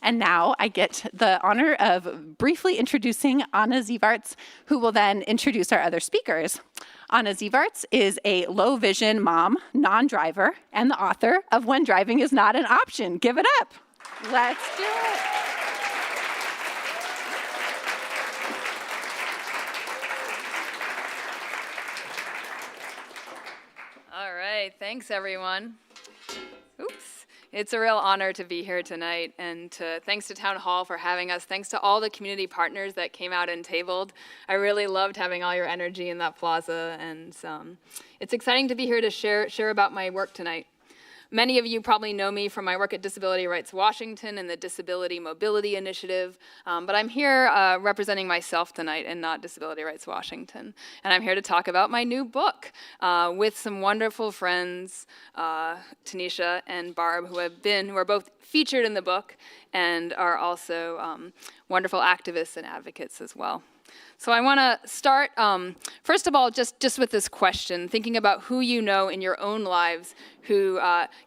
And now I get the honor of briefly introducing Anna Zivarts, who will then introduce our other speakers. Anna Zivarts is a low-vision mom, non-driver, and the author of When Driving is Not an Option. Give it up. Let's do it. All right, thanks everyone. Oops. It's a real honor to be here tonight, and thanks to Town Hall for having us. Thanks to all the community partners that came out and tabled. I really loved having all your energy in that plaza, and it's exciting to be here to share about my work tonight. Many of you probably know me from my work at Disability Rights Washington and the Disability Mobility Initiative, but I'm here representing myself tonight and not Disability Rights Washington. And I'm here to talk about my new book with some wonderful friends, Tanisha and Barb, who are both featured in the book and are also wonderful activists and advocates as well. So I want to start, first of all, just with this question, thinking about who you know in your own lives who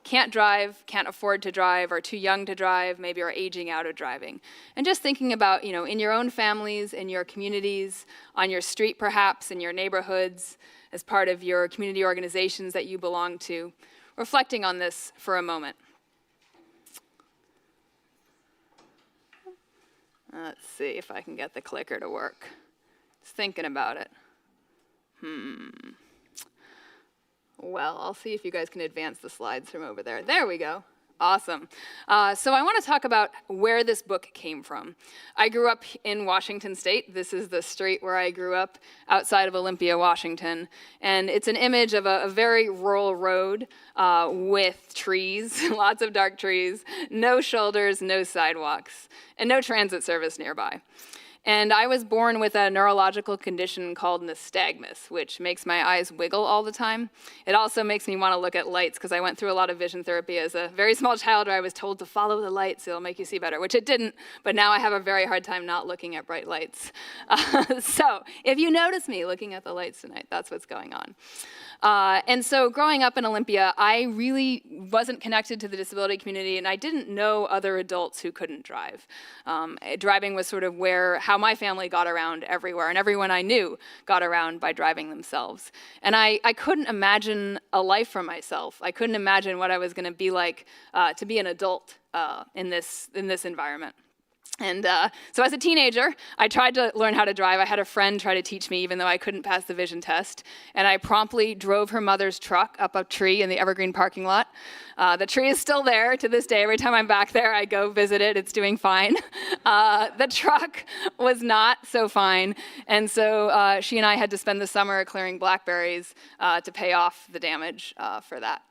can't drive, can't afford to drive, are too young to drive, maybe are aging out of driving. And just thinking about, in your own families, in your communities, on your street perhaps, in your neighborhoods, as part of your community organizations that you belong to, reflecting on this for a moment. Let's see if I can get the clicker to work. Just thinking about it. Well, I'll see if you guys can advance the slides from over there. There we go. Awesome. So I want to talk about where this book came from. I grew up in Washington State. This is the street where I grew up outside of Olympia, Washington. And it's an image of a very rural road with trees, lots of dark trees, no shoulders, no sidewalks, and no transit service nearby. And I was born with a neurological condition called nystagmus, which makes my eyes wiggle all the time. It also makes me want to look at lights, because I went through a lot of vision therapy as a very small child where I was told to follow the lights, it'll make you see better, which it didn't, but now I have a very hard time not looking at bright lights. So if you notice me looking at the lights tonight, that's what's going on. And so growing up in Olympia, I really wasn't connected to the disability community, and I didn't know other adults who couldn't drive. Driving was sort of how my family got around everywhere, and everyone I knew got around by driving themselves. And I couldn't imagine a life for myself. I couldn't imagine what I was going to be like to be an adult in this environment. And so as a teenager, I tried to learn how to drive. I had a friend try to teach me, even though I couldn't pass the vision test. And I promptly drove her mother's truck up a tree in the Evergreen parking lot. The tree is still there to this day. Every time I'm back there, I go visit it. It's doing fine. The truck was not so fine. And so she and I had to spend the summer clearing blackberries to pay off the damage for that.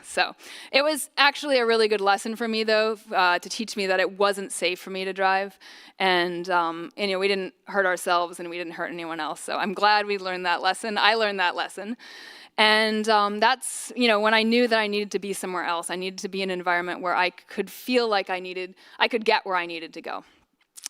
So it was actually a really good lesson for me, though, to teach me that it wasn't safe for me to drive. And we didn't hurt ourselves and we didn't hurt anyone else. So I'm glad we learned that lesson. I learned that lesson. And that's, when I knew that I needed to be somewhere else. I needed to be in an environment where I could feel like I could get where I needed to go.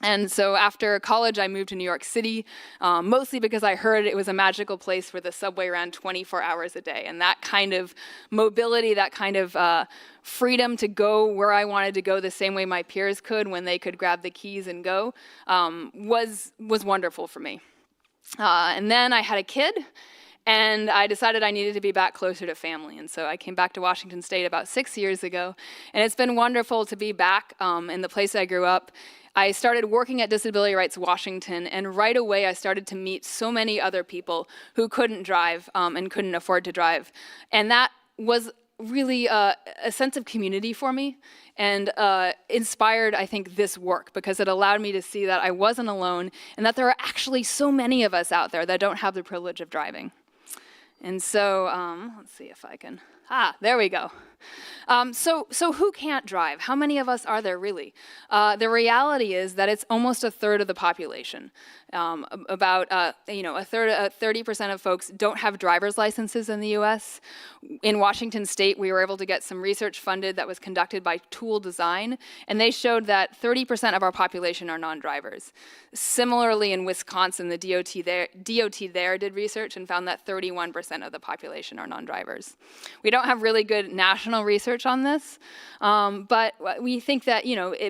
And so after college, I moved to New York City, mostly because I heard it was a magical place where the subway ran 24 hours a day. And that kind of mobility, that kind of freedom to go where I wanted to go the same way my peers could when they could grab the keys and go, was wonderful for me. And then I had a kid. And I decided I needed to be back closer to family. And so I came back to Washington State about 6 years ago. And it's been wonderful to be back in the place I grew up. I started working at Disability Rights Washington, and right away I started to meet so many other people who couldn't drive and couldn't afford to drive. And that was really a sense of community for me, and inspired, I think, this work, because it allowed me to see that I wasn't alone and that there are actually so many of us out there that don't have the privilege of driving. And so, let's see if I can, there we go. So who can't drive? How many of us are there really? The reality is that it's almost a third of the population. About 30% of folks don't have driver's licenses in the U.S. In Washington State, we were able to get some research funded that was conducted by Tool Design, and they showed that 30% of our population are non-drivers. Similarly, in Wisconsin, the DOT there did research and found that 31% of the population are non-drivers. We don't have really good national professional research on this, but we think that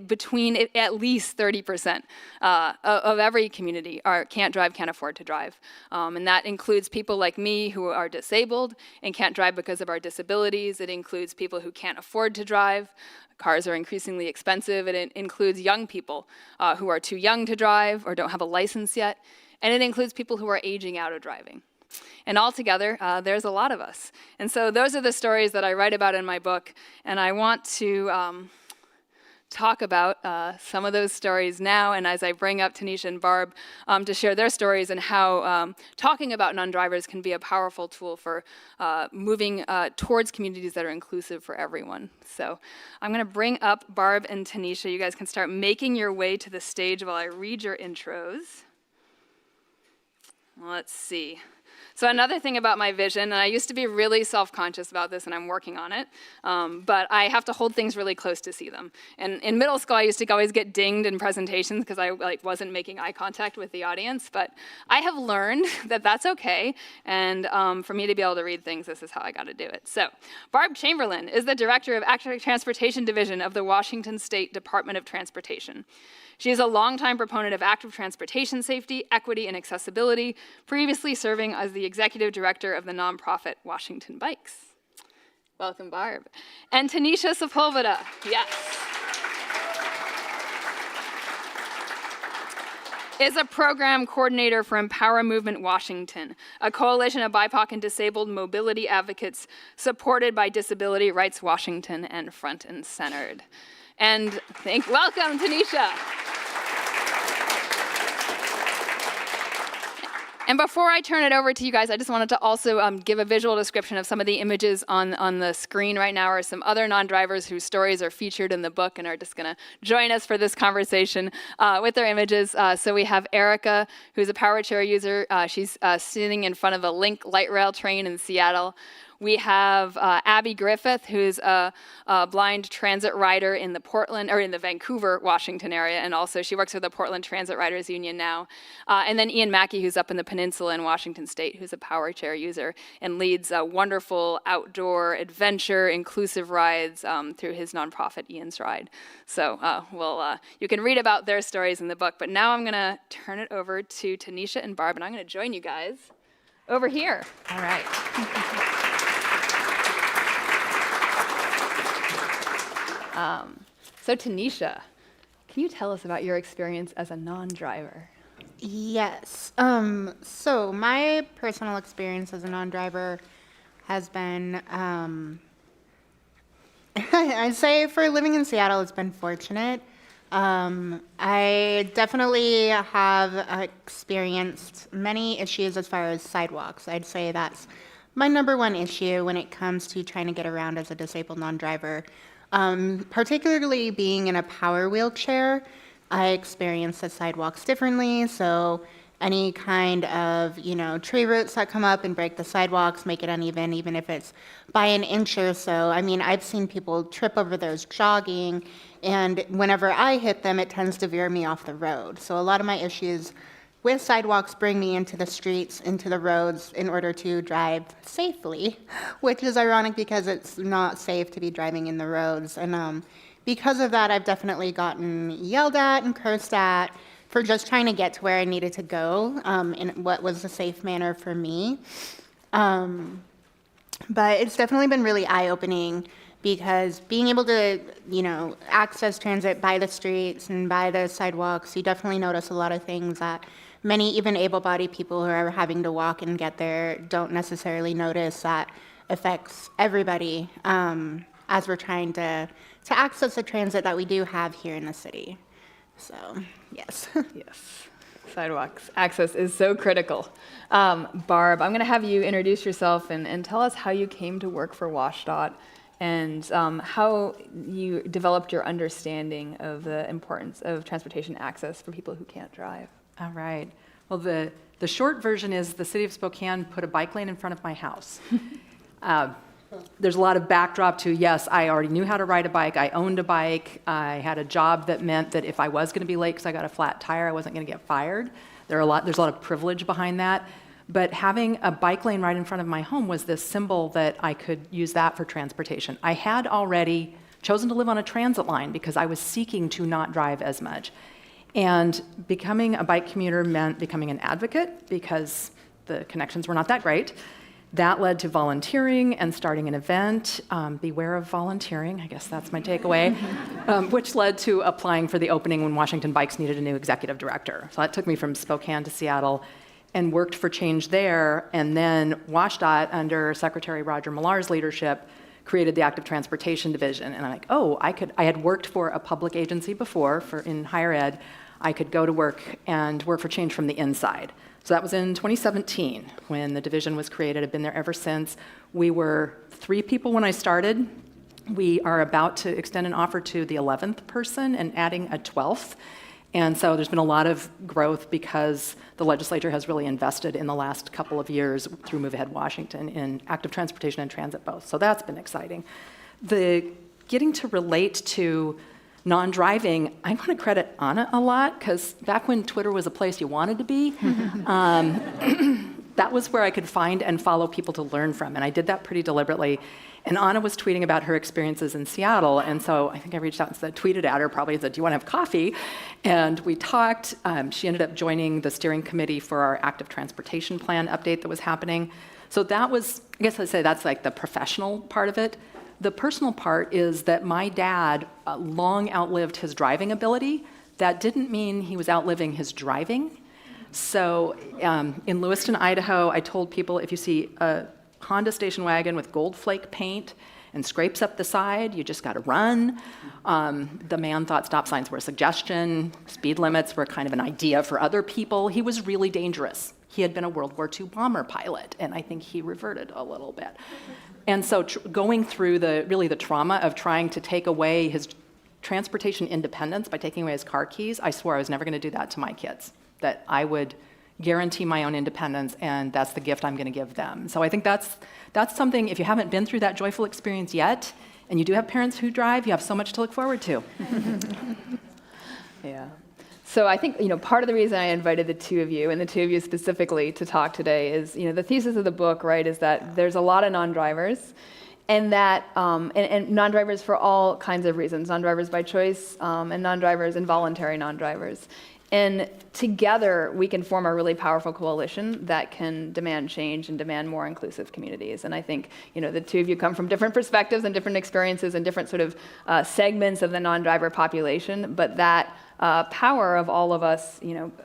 between at least 30% of every community can't drive, can't afford to drive, and that includes people like me who are disabled and can't drive because of our disabilities. It includes people who can't afford to drive. Cars are increasingly expensive. It includes young people who are too young to drive or don't have a license yet, and it includes people who are aging out of driving. And altogether, there's a lot of us. And so those are the stories that I write about in my book, and I want to talk about some of those stories now, and as I bring up Tanisha and Barb to share their stories and how talking about non-drivers can be a powerful tool for moving towards communities that are inclusive for everyone. So I'm going to bring up Barb and Tanisha. You guys can start making your way to the stage while I read your intros. Let's see. So another thing about my vision, and I used to be really self-conscious about this, and I'm working on it, but I have to hold things really close to see them. And in middle school, I used to always get dinged in presentations because I wasn't making eye contact with the audience, but I have learned that that's okay, and for me to be able to read things, this is how I got to do it. So Barb Chamberlain is the Director of Active Transportation Division of the Washington State Department of Transportation. She is a longtime proponent of active transportation safety, equity, and accessibility, previously serving as the executive director of the nonprofit Washington Bikes. Welcome, Barb. And Tanisha Sepúlveda, yes, is a program coordinator for Empower Movement Washington, a coalition of BIPOC and disabled mobility advocates supported by Disability Rights Washington and Front and Centered. And welcome, Tanisha. And before I turn it over to you guys, I just wanted to also give a visual description of some of the images on the screen right now, or some other non-drivers whose stories are featured in the book and are just going to join us for this conversation with their images. So we have Erica, who's a power chair user. She's sitting in front of a Link light rail train in Seattle. We have Abby Griffith, who's a blind transit rider in the Vancouver, Washington area, and also she works with the Portland Transit Riders Union now. And then Ian Mackey, who's up in the peninsula in Washington State, who's a power chair user and leads wonderful outdoor adventure, inclusive rides through his nonprofit, Ian's Ride. So you can read about their stories in the book, but now I'm going to turn it over to Tanisha and Barb, and I'm going to join you guys over here. All right. So Tanisha, can you tell us about your experience as a non-driver? Yes. So my personal experience as a non-driver has been, I'd say for living in Seattle, it's been fortunate. I definitely have experienced many issues as far as sidewalks. I'd say that's my number one issue when it comes to trying to get around as a disabled non-driver. Particularly being in a power wheelchair, I experience the sidewalks differently. So any kind of, tree roots that come up and break the sidewalks, make it uneven, even if it's by an inch or so. I mean, I've seen people trip over those jogging, and whenever I hit them, it tends to veer me off the road. So a lot of my issues with sidewalks bring me into the streets, into the roads, in order to drive safely, which is ironic because it's not safe to be driving in the roads. And because of that, I've definitely gotten yelled at and cursed at for just trying to get to where I needed to go in what was a safe manner for me. But it's definitely been really eye-opening, because being able to, access transit by the streets and by the sidewalks, you definitely notice a lot of things that many even able-bodied people who are having to walk and get there don't necessarily notice, that affects everybody as we're trying to access the transit that we do have here in the city. So, yes. Yes. Sidewalks access is so critical. Barb, I'm going to have you introduce yourself and tell us how you came to work for WashDOT and how you developed your understanding of the importance of transportation access for people who can't drive. All right. Well, the short version is the city of Spokane put a bike lane in front of my house. There's a lot of backdrop to, yes, I already knew how to ride a bike. I owned a bike. I had a job that meant that if I was going to be late because I got a flat tire, I wasn't going to get fired. There's a lot of privilege behind that. But having a bike lane right in front of my home was this symbol that I could use that for transportation. I had already chosen to live on a transit line because I was seeking to not drive as much. And becoming a bike commuter meant becoming an advocate because the connections were not that great. That led to volunteering and starting an event. Beware of volunteering, I guess that's my takeaway, which led to applying for the opening when Washington Bikes needed a new executive director. So that took me from Spokane to Seattle and worked for change there. And then WashDOT, under Secretary Roger Millar's leadership, created the Active Transportation Division. And I'm like, oh, I had worked for a public agency before in higher ed. I could go to work and work for change from the inside. So that was in 2017 when the division was created. I've been there ever since. We were 3 people when I started. We are about to extend an offer to the 11th person and adding a 12th. And so there's been a lot of growth because the legislature has really invested in the last couple of years through Move Ahead Washington in active transportation and transit both. So that's been exciting. The getting to relate to non-driving, I want to credit Anna a lot because back when Twitter was a place you wanted to be, that was where I could find and follow people to learn from. And I did that pretty deliberately. And Anna was tweeting about her experiences in Seattle. And so I think I reached out and tweeted at her, probably said, do you want to have coffee? And we talked. She ended up joining the steering committee for our active transportation plan update that was happening. So that was, I guess I'd say that's like the professional part of it. The personal part is that my dad long outlived his driving ability. That didn't mean he was outliving his driving. So in Lewiston, Idaho, I told people if you see a Honda station wagon with gold flake paint and scrapes up the side, you just got to run. The man thought stop signs were a suggestion. Speed limits were kind of an idea for other people. He was really dangerous. He had been a World War II bomber pilot, and I think he reverted a little bit. And so going through the trauma of trying to take away his transportation independence by taking away his car keys, I swore I was never going to do that to my kids, that I would guarantee my own independence, and that's the gift I'm going to give them. So I think that's something, if you haven't been through that joyful experience yet, and you do have parents who drive, you have so much to look forward to. Yeah. So I think, part of the reason I invited the two of you, and the two of you specifically, to talk today is, the thesis of the book, right, is that there's a lot of non-drivers, and that, and non-drivers for all kinds of reasons, non-drivers by choice, and non-drivers, involuntary non-drivers. And together, we can form a really powerful coalition that can demand change and demand more inclusive communities. And I think, the two of you come from different perspectives and different experiences and different sort of segments of the non-driver population, but that power of all of us,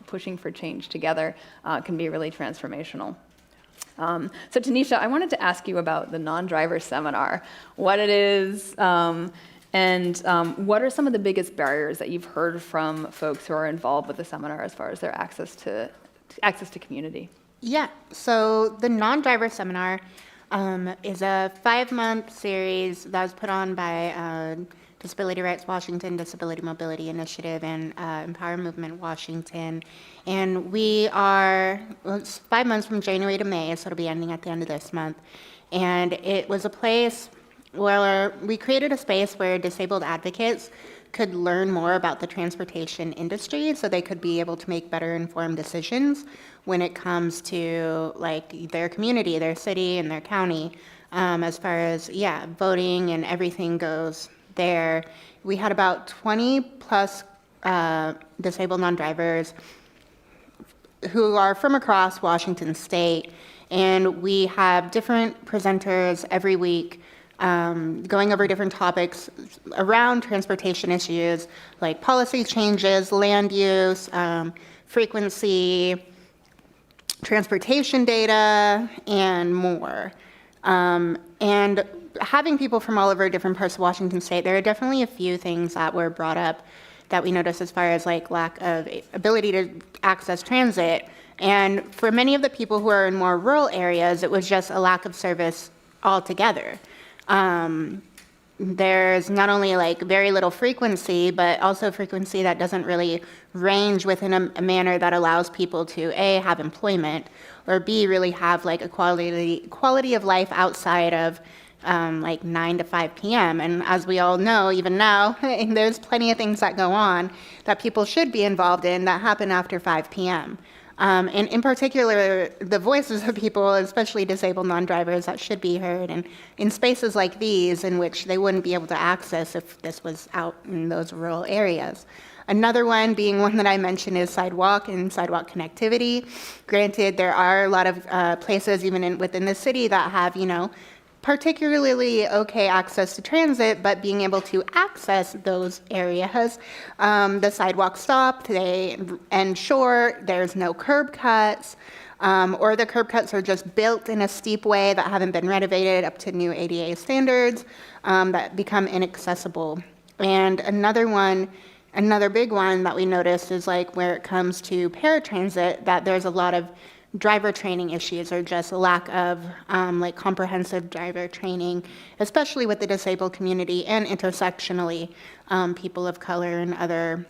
pushing for change together can be really transformational. So Tanisha, I wanted to ask you about the non-driver seminar, what it is, and what are some of the biggest barriers that you've heard from folks who are involved with the seminar as far as their access to community? Yeah, so the non-driver seminar is a 5-month series that was put on by Disability Rights Washington, Disability Mobility Initiative, and Empower Movement Washington. And it's 5 months from January to May, so it'll be ending at the end of this month. And it was a place where we created a space where disabled advocates could learn more about the transportation industry so they could be able to make better informed decisions when it comes to their community, their city, and their county, as far as, voting and everything goes there. We had about 20 plus disabled non-drivers who are from across Washington state, and we have different presenters every week going over different topics around transportation issues like policy changes, land use, frequency, transportation data, and more. And having people from all over different parts of Washington state, there are definitely a few things that were brought up that we noticed as far as lack of ability to access transit. And for many of the people who are in more rural areas, it was just a lack of service altogether. There's not only very little frequency, but also frequency that doesn't really range within a manner that allows people to A, have employment, or B, really have a quality of life outside of 9 to 5 p.m. And as we all know, even now, there's plenty of things that go on that people should be involved in that happen after 5 p.m. And in particular, the voices of people, especially disabled non-drivers, that should be heard, and in spaces like these in which they wouldn't be able to access if this was out in those rural areas. Another one being one that I mentioned is sidewalk and sidewalk connectivity. Granted, there are a lot of places even within the city that have, particularly okay access to transit, but being able to access those areas, the sidewalks stop, they end short, there's no curb cuts, or the curb cuts are just built in a steep way that haven't been renovated up to new ADA standards that become inaccessible. And another big one that we noticed is like where it comes to paratransit, that there's a lot of driver training issues or just a lack of like comprehensive driver training, especially with the disabled community and intersectionally people of color and other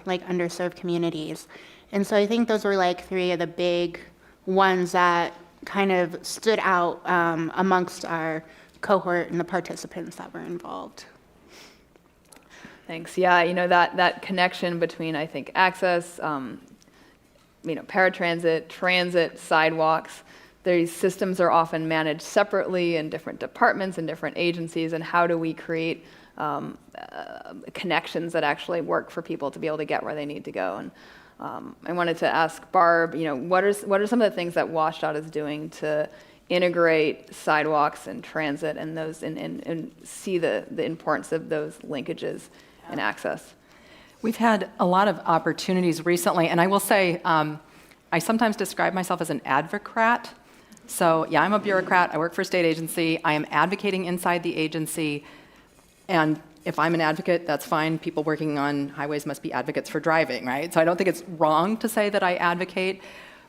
like underserved communities. And so I think those were like three of the big ones that kind of stood out amongst our cohort and the participants that were involved. Thanks. Yeah, that connection between, I think, access, paratransit, transit, sidewalks. These systems are often managed separately in different departments and different agencies, and how do we create connections that actually work for people to be able to get where they need to go? And I wanted to ask Barb, what are some of the things that WashDOT is doing to integrate sidewalks and transit and those and see the importance of those linkages and access? We've had a lot of opportunities recently, and I will say I sometimes describe myself as an advocrat. So yeah, I'm a bureaucrat, I work for a state agency, I am advocating inside the agency, and if I'm an advocate, that's fine. People working on highways must be advocates for driving, right? So I don't think it's wrong to say that I advocate.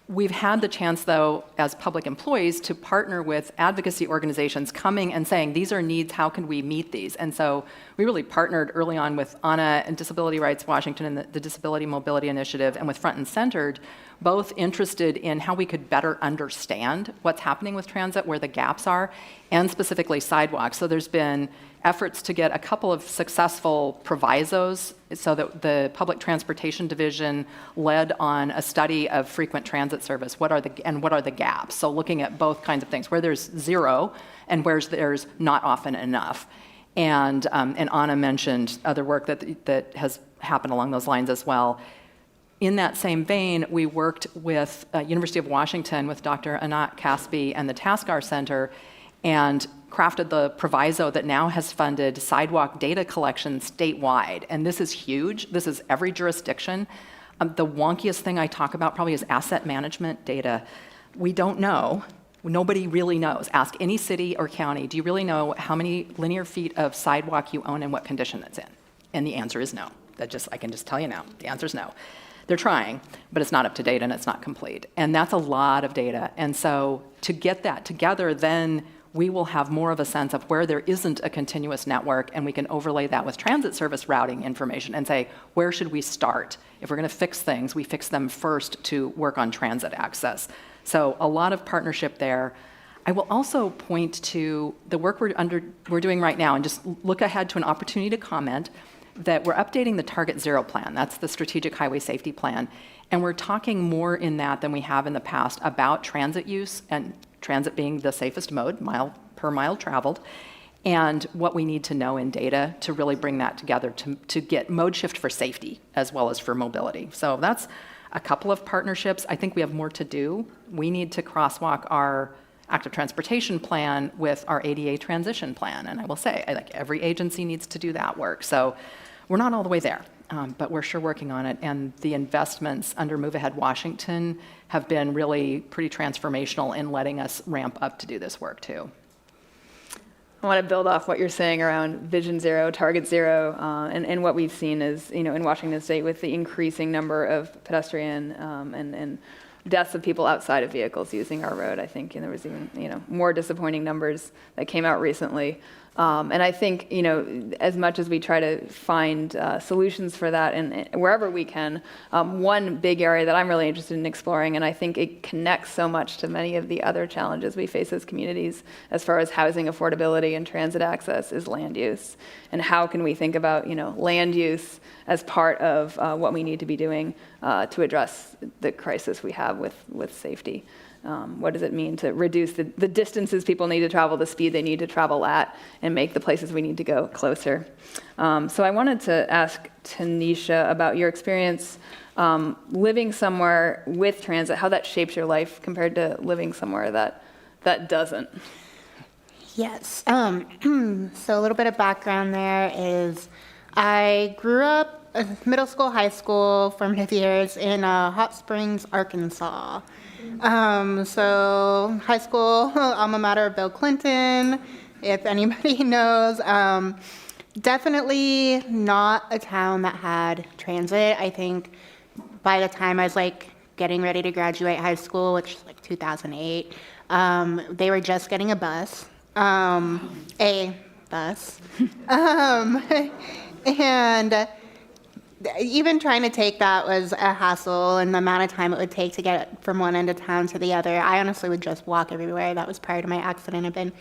We've had the chance, though, as public employees, to partner with advocacy organizations coming and saying, these are needs, how can we meet these? And so we really partnered early on with ANA and Disability Rights Washington and the Disability Mobility Initiative, and with Front and Centered, both interested in how we could better understand what's happening with transit, where the gaps are, and specifically sidewalks. So there's been efforts to get a couple of successful provisos so that the Public Transportation Division led on a study of frequent transit service. What are the gaps? So looking at both kinds of things, where there's zero and where there's not often enough. And Anna mentioned other work that has happened along those lines as well. In that same vein, we worked with University of Washington with Dr. Anat Caspi and the Taskar Center, and crafted the proviso that now has funded sidewalk data collection statewide. And this is huge. This is every jurisdiction. The wonkiest thing I talk about probably is asset management data. We don't know. Nobody really knows. Ask any city or county, do you really know how many linear feet of sidewalk you own and what condition it's in? And the answer is no. I can just tell you now. The answer is no. They're trying, but it's not up to date and it's not complete. And that's a lot of data. And so to get that together, then we will have more of a sense of where there isn't a continuous network, and we can overlay that with transit service routing information and say, where should we start? If we're going to fix things, we fix them first to work on transit access. So a lot of partnership there. I will also point to the work we're doing right now, and just look ahead to an opportunity to comment that we're updating the Target Zero plan. That's the Strategic Highway Safety Plan. And we're talking more in that than we have in the past about transit use, and transit being the safest mode, mile per mile traveled, and what we need to know in data to really bring that together to get mode shift for safety as well as for mobility. So that's a couple of partnerships. I think we have more to do. We need to crosswalk our active transportation plan with our ADA transition plan. And I will say, every agency needs to do that work. So we're not all the way there, but we're sure working on it. And the investments under Move Ahead Washington have been really pretty transformational in letting us ramp up to do this work too. I want to build off what you're saying around Vision Zero, Target Zero, and what we've seen is, in Washington State with the increasing number of pedestrian and deaths of people outside of vehicles using our road. I think there was even more disappointing numbers that came out recently. And I think, as much as we try to find solutions for that and wherever we can, one big area that I'm really interested in exploring, and I think it connects so much to many of the other challenges we face as communities as far as housing affordability and transit access, is land use. And how can we think about, land use as part of what we need to be doing to address the crisis we have with safety. What does it mean to reduce the distances people need to travel, the speed they need to travel at, and make the places we need to go closer? So I wanted to ask Tanisha about your experience living somewhere with transit, how that shapes your life compared to living somewhere that doesn't. Yes. So a little bit of background there is I grew up middle school, high school, formative years in Hot Springs, Arkansas. So high school, alma mater of Bill Clinton, if anybody knows. Definitely not a town that had transit. I think by the time I was getting ready to graduate high school, which is 2008, they were just getting a bus. A bus. And even trying to take that was a hassle, and the amount of time it would take to get from one end of town to the other. I honestly would just walk everywhere. That was prior to my accident. I've been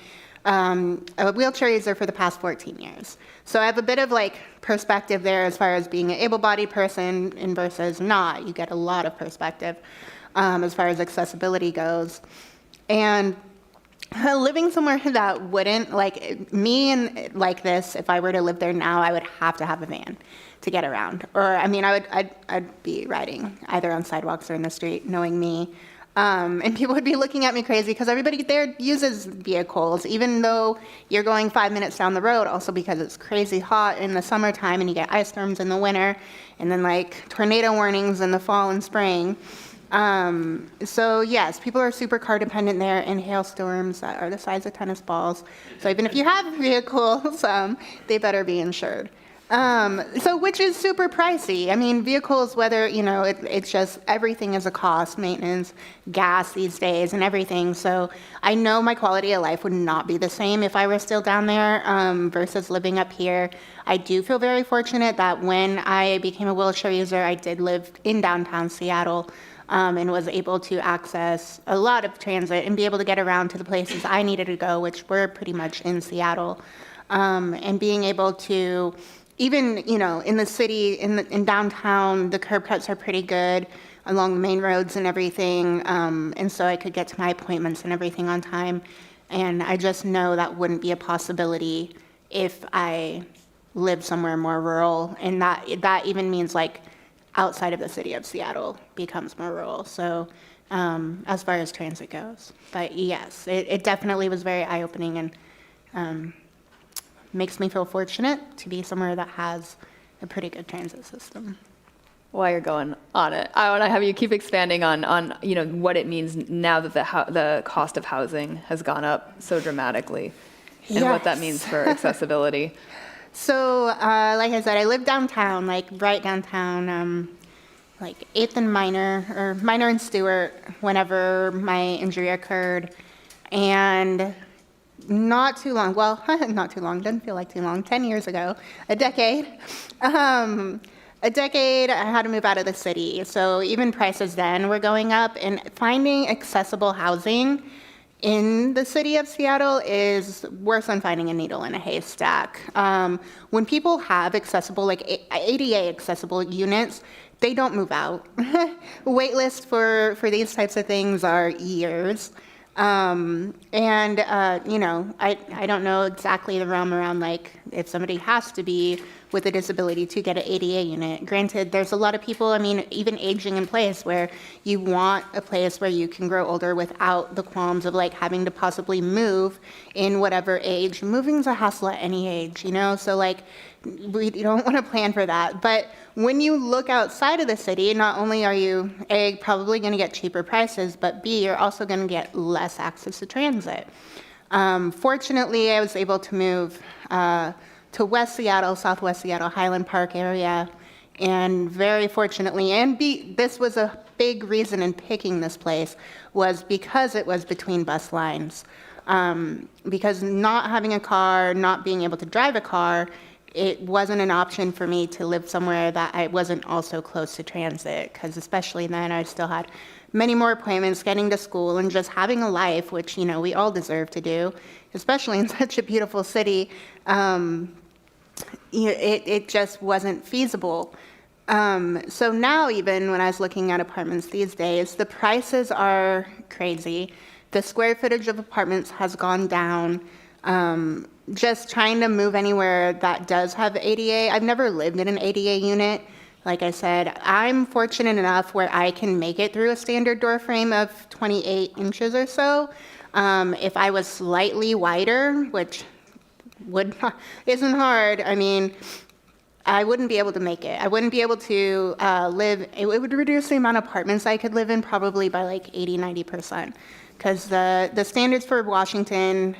a wheelchair user for the past 14 years. So I have a bit of perspective there as far as being an able-bodied person and versus not. You get a lot of perspective as far as accessibility goes. And living somewhere that wouldn't, me and this, if I were to live there now, I would have to have a van to get around. Or, I'd be riding either on sidewalks or in the street, knowing me. And people would be looking at me crazy because everybody there uses vehicles, even though you're going 5 minutes down the road, also because it's crazy hot in the summertime and you get ice storms in the winter, and then tornado warnings in the fall and spring. So yes, people are super car dependent there, and hailstorms that are the size of tennis balls. So even if you have vehicles, they better be insured. So which is super pricey. Vehicles, whether, it's just everything is a cost, maintenance, gas these days and everything. So I know my quality of life would not be the same if I were still down there versus living up here. I do feel very fortunate that when I became a wheelchair user, I did live in downtown Seattle. And was able to access a lot of transit and be able to get around to the places I needed to go, which were pretty much in Seattle. And being able to, even, in the city, in downtown, the curb cuts are pretty good along the main roads and everything. And so I could get to my appointments and everything on time. And I just know that wouldn't be a possibility if I lived somewhere more rural. And that even means outside of the city of Seattle becomes more rural. So as far as transit goes. But yes, it definitely was very eye-opening and makes me feel fortunate to be somewhere that has a pretty good transit system. While you're going on it, I want to have you keep expanding on what it means now that the cost of housing has gone up so dramatically, and what that means for accessibility. So, like I said, I live downtown, right downtown, 8th and Minor and Stewart, whenever my injury occurred. And not too long, doesn't feel like too long, 10 years ago, a decade, I had to move out of the city. So even prices then were going up, and finding accessible housing in the city of Seattle is worse than finding a needle in a haystack. When people have accessible, ADA accessible units, they don't move out. Wait lists for these types of things are years. I don't know exactly the realm around if somebody has to be with a disability to get an ADA unit. Granted, there's a lot of people, even aging in place, where you want a place where you can grow older without the qualms of having to possibly move in whatever age. Moving's a hassle at any age, so we don't want to plan for that. But when you look outside of the city, not only are you, A, probably going to get cheaper prices, but B, you're also going to get less access to transit. Fortunately, I was able to move to West Seattle, Southwest Seattle, Highland Park area, and very fortunately, this was a big reason in picking this place, was because it was between bus lines. because not having a car, not being able to drive a car, it wasn't an option for me to live somewhere that I wasn't also close to transit, because especially then I still had many more appointments, getting to school, and just having a life, which, we all deserve to do, especially in such a beautiful city. It just wasn't feasible. So now, even when I was looking at apartments these days, the prices are crazy. The square footage of apartments has gone down. Just trying to move anywhere that does have ADA. I've never lived in an ADA unit. Like I said, I'm fortunate enough where I can make it through a standard door frame of 28 inches or so. If I was slightly wider, which isn't hard, I wouldn't be able to make it. I wouldn't be able to live. It would reduce the amount of apartments I could live in probably by like 80-90%. Because the standards for Washington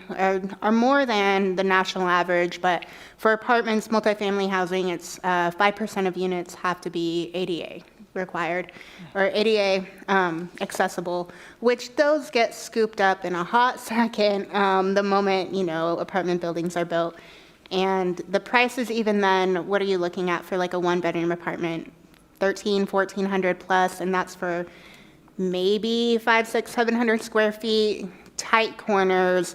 are more than the national average, but for apartments, multifamily housing, it's 5% of units have to be ADA required, or ADA accessible, which those get scooped up in a hot second the moment, apartment buildings are built. And the prices even then, what are you looking at for like a one-bedroom apartment? $1,400 plus, and that's for maybe 500, 600, 700 square feet, tight corners.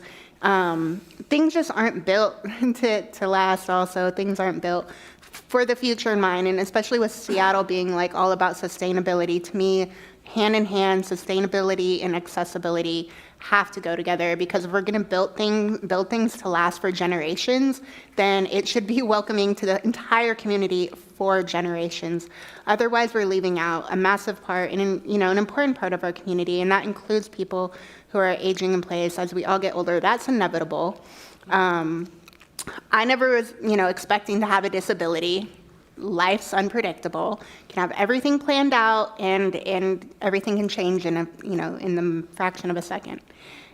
Things just aren't built to last also. Things aren't built for the future in mind, and especially with Seattle being like all about sustainability, to me, hand in hand, sustainability and accessibility have to go together, because if we're going to build things to last for generations, then it should be welcoming to the entire community for generations. Otherwise, we're leaving out a massive part and an important part of our community, and that includes people who are aging in place as we all get older. That's inevitable. I never was, expecting to have a disability. Life's unpredictable. You can have everything planned out, and everything can change in the fraction of a second.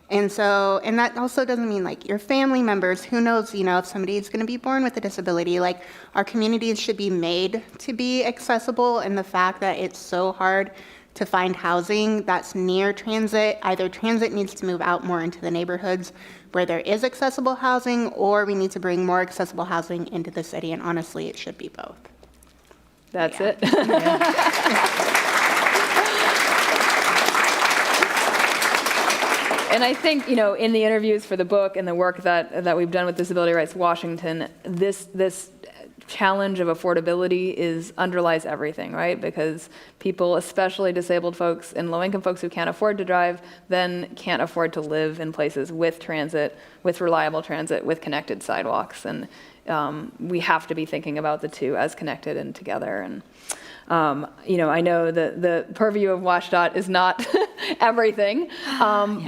And that also doesn't mean like your family members. Who knows, if somebody's going to be born with a disability. Like, our communities should be made to be accessible, and the fact that it's so hard to find housing that's near transit, either transit needs to move out more into the neighborhoods where there is accessible housing, or we need to bring more accessible housing into the city, and honestly, it should be both. That's it. And I think, in the interviews for the book and the work that we've done with Disability Rights Washington, this challenge of affordability underlies everything, right? Because people, especially disabled folks and low-income folks who can't afford to drive, then can't afford to live in places with transit, with reliable transit, with connected sidewalks. And we have to be thinking about the two as connected and together. And I know that the purview of WashDOT is not everything,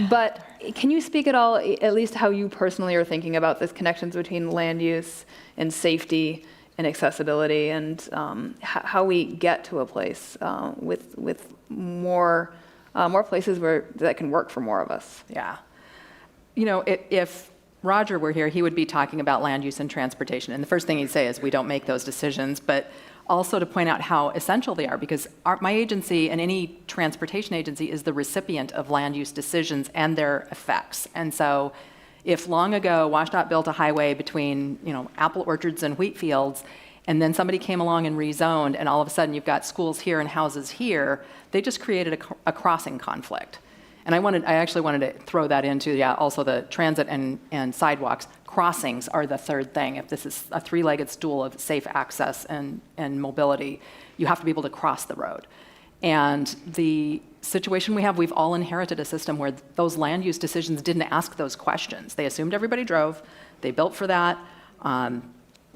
but can you speak at all, at least how you personally are thinking about this connections between land use and safety and accessibility, and how we get to a place with more places that can work for more of us? Yeah. If Roger were here, he would be talking about land use and transportation. And the first thing he'd say is we don't make those decisions, but also to point out how essential they are, because my agency and any transportation agency is the recipient of land use decisions and their effects. And so if long ago WashDOT built a highway between apple orchards and wheat fields, and then somebody came along and rezoned, and all of a sudden you've got schools here and houses here, they just created a crossing conflict. And I actually wanted to throw that into, also the transit and sidewalks. Crossings are the third thing. If this is a three-legged stool of safe access and mobility, you have to be able to cross the road. And the situation we've all inherited a system where those land use decisions didn't ask those questions. They assumed everybody drove. They built for that.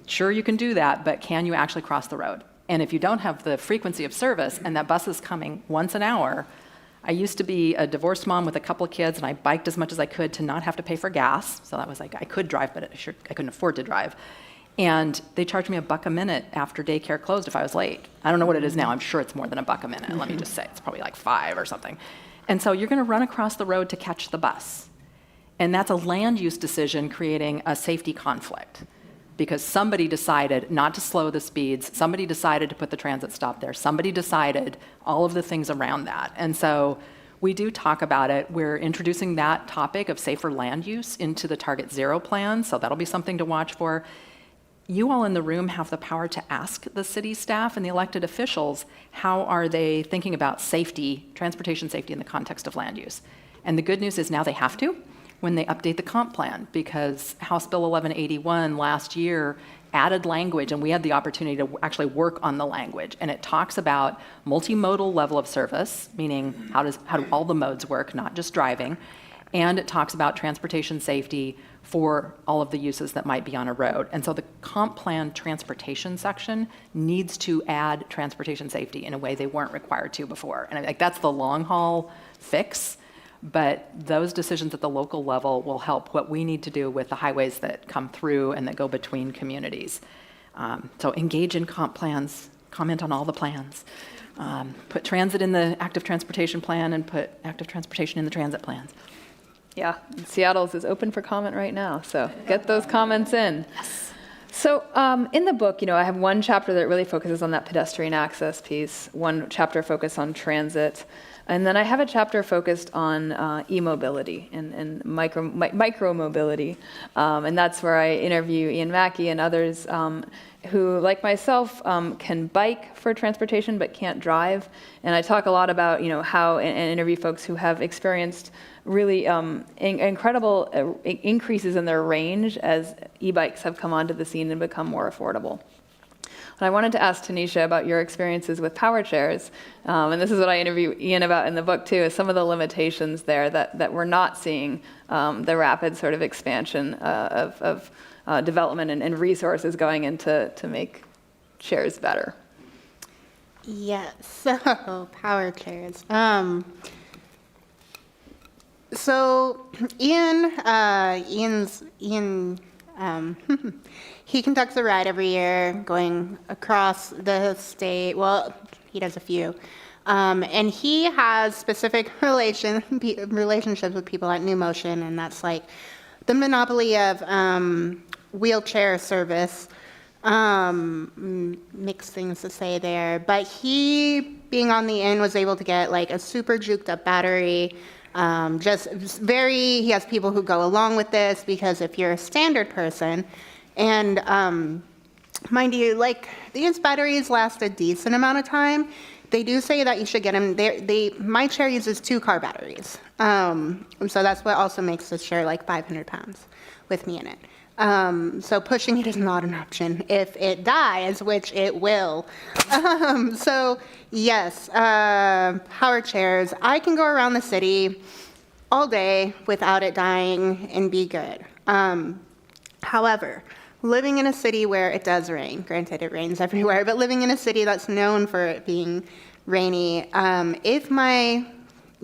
Sure, you can do that, but can you actually cross the road? And if you don't have the frequency of service and that bus is coming once an hour, I used to be a divorced mom with a couple of kids, and I biked as much as I could to not have to pay for gas. So that was like, I could drive, but I couldn't afford to drive. And they charged me $1 a minute after daycare closed if I was late. I don't know what it is now. I'm sure it's more than $1 a minute. Let me just say, it's probably like $5 or something. And so you're going to run across the road to catch the bus. And that's a land use decision creating a safety conflict, because somebody decided not to slow the speeds, somebody decided to put the transit stop there, somebody decided all of the things around that. And so We do talk about it. We're introducing that topic of safer land use into the Target Zero plan, so that'll be something to watch for. You all in the room have the power to ask the city staff and the elected officials, how are they thinking about safety, transportation safety in the context of land use? And the good news is now they have to when they update the comp plan, because House Bill 1181 last year added language, and we had the opportunity to actually work on the language. And it talks about multimodal level of service, meaning how do all the modes work, not just driving. And it talks about transportation safety for all of the uses that might be on a road. And so the comp plan transportation section needs to add transportation safety in a way they weren't required to before. And I think that's the long haul fix. But those decisions at the local level will help what we need to do with the highways that come through and that go between communities. So engage in comp plans, comment on all the plans. Put transit in the active transportation plan and put active transportation in the transit plans. Yeah, Seattle's is open for comment right now, so get those comments in. Yes. So in the book, I have one chapter that really focuses on that pedestrian access piece, one chapter focused on transit, and then I have a chapter focused on e-mobility and micro-mobility. And that's where I interview Ian Mackey and others who, like myself, can bike for transportation but can't drive. And I talk a lot about, how, and interview folks who have experienced really incredible increases in their range as e-bikes have come onto the scene and become more affordable. And I wanted to ask Tanisha about your experiences with power chairs, and this is what I interview Ian about in the book too, is some of the limitations there that we're not seeing the rapid sort of expansion of development and resources going into to make chairs better. Yes, so power chairs. So Ian, he conducts a ride every year going across the state. Well, he does a few. And he has specific relationships with people at New Motion, and that's like the monopoly of wheelchair service. Mixed things to say there. But he, being on the end, was able to get like a super juked up battery. He has people who go along with this, because if you're a standard person, and mind you, like these batteries last a decent amount of time, they do say that you should get them. My chair uses 2 car batteries, and so that's what also makes this chair like 500 pounds with me in it. So pushing it is not an option if it dies, which it will. So yes, power chairs. I can go around the city all day without it dying and be good. However, living in a city where it does rain, granted it rains everywhere, but living in a city that's known for it being rainy, if my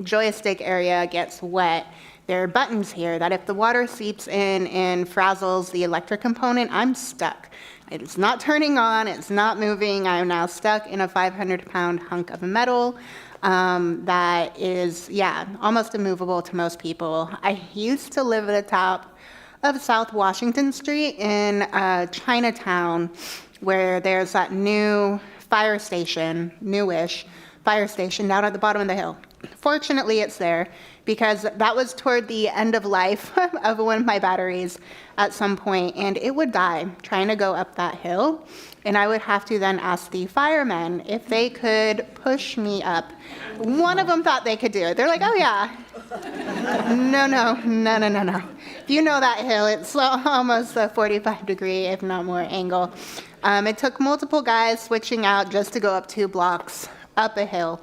joystick area gets wet, there are buttons here that if the water seeps in and frazzles the electric component, I'm stuck. It's not turning on, it's not moving. I'm now stuck in a 500-pound hunk of metal that is, almost immovable to most people. I used to live at the top of South Washington Street in Chinatown, where there's that new fire station, newish fire station down at the bottom of the hill. Fortunately, it's there, because that was toward the end of life of one of my batteries at some point, and it would die trying to go up that hill, and I would have to then ask the firemen if they could push me up. One of them thought they could do it. They're like, oh yeah. No. If you know that hill, it's almost a 45-degree, if not more, angle. It took multiple guys switching out just to go up 2 blocks up a hill.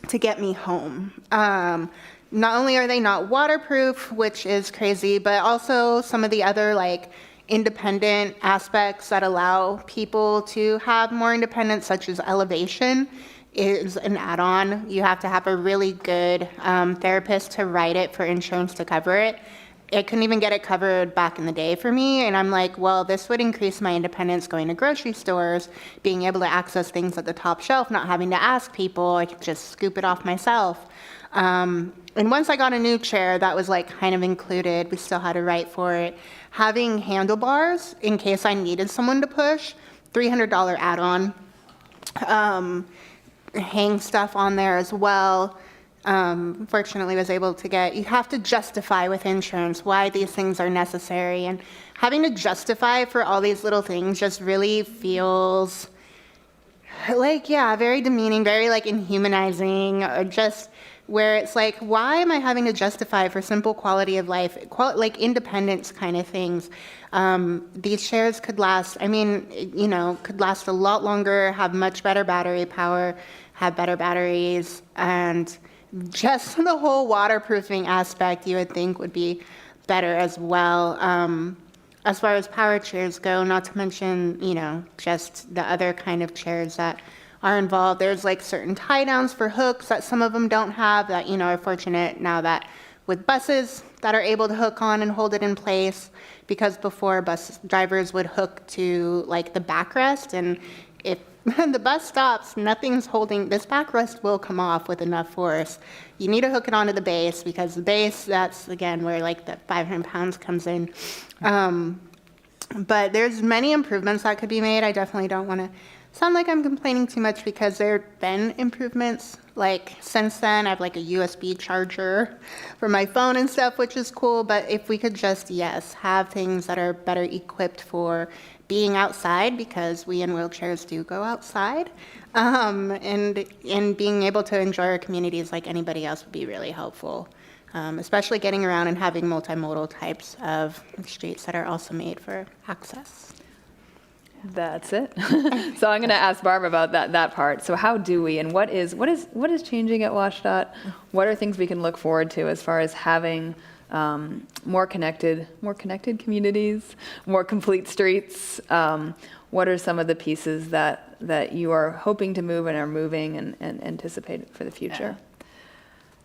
To get me home. Not only are they not waterproof, which is crazy, but also some of the other like independent aspects that allow people to have more independence, such as elevation, is an add-on. You have to have a really good therapist to write it for insurance to cover it. I couldn't even get it covered back in the day for me, and I'm like, well, this would increase my independence going to grocery stores, being able to access things at the top shelf, not having to ask people. I could just scoop it off myself. And once I got a new chair, that was like kind of included. We still had to write for it. Having handlebars in case I needed someone to push, $300 add-on. Hang stuff on there as well. fortunately was able to get, you have to justify with insurance why these things are necessary. And having to justify for all these little things just really feels like, yeah, very demeaning, very like inhumanizing, or just where it's like, why am I having to justify for simple quality of life, like independence kind of things? These chairs could last, could last a lot longer, have much better battery power, have better batteries, and just the whole waterproofing aspect you would think would be better as well. As far as power chairs go, not to mention, just the other kind of chairs that are involved. There's like certain tie downs for hooks that some of them don't have that, are fortunate now that with buses that are able to hook on and hold it in place, because before bus drivers would hook to like the backrest, and if the bus stops, nothing's holding, this backrest will come off with enough force. You need to hook it onto the base, because the base, that's again where like the 500 pounds comes in. But there's many improvements that could be made. I definitely don't want to sound like I'm complaining too much, because there have been improvements. Like since then, I have like a USB charger for my phone and stuff, which is cool. But if we could just, yes, have things that are better equipped for being outside, because we in wheelchairs do go outside, and being able to enjoy our communities like anybody else would be really helpful, especially getting around and having multimodal types of streets that are also made for access. That's it. So I'm going to ask Barb about that part. So how do we, and what is changing at WashDOT? What are things we can look forward to as far as having more connected communities, more complete streets? What are some of the pieces that you are hoping to move and are moving and anticipate for the future? Yeah.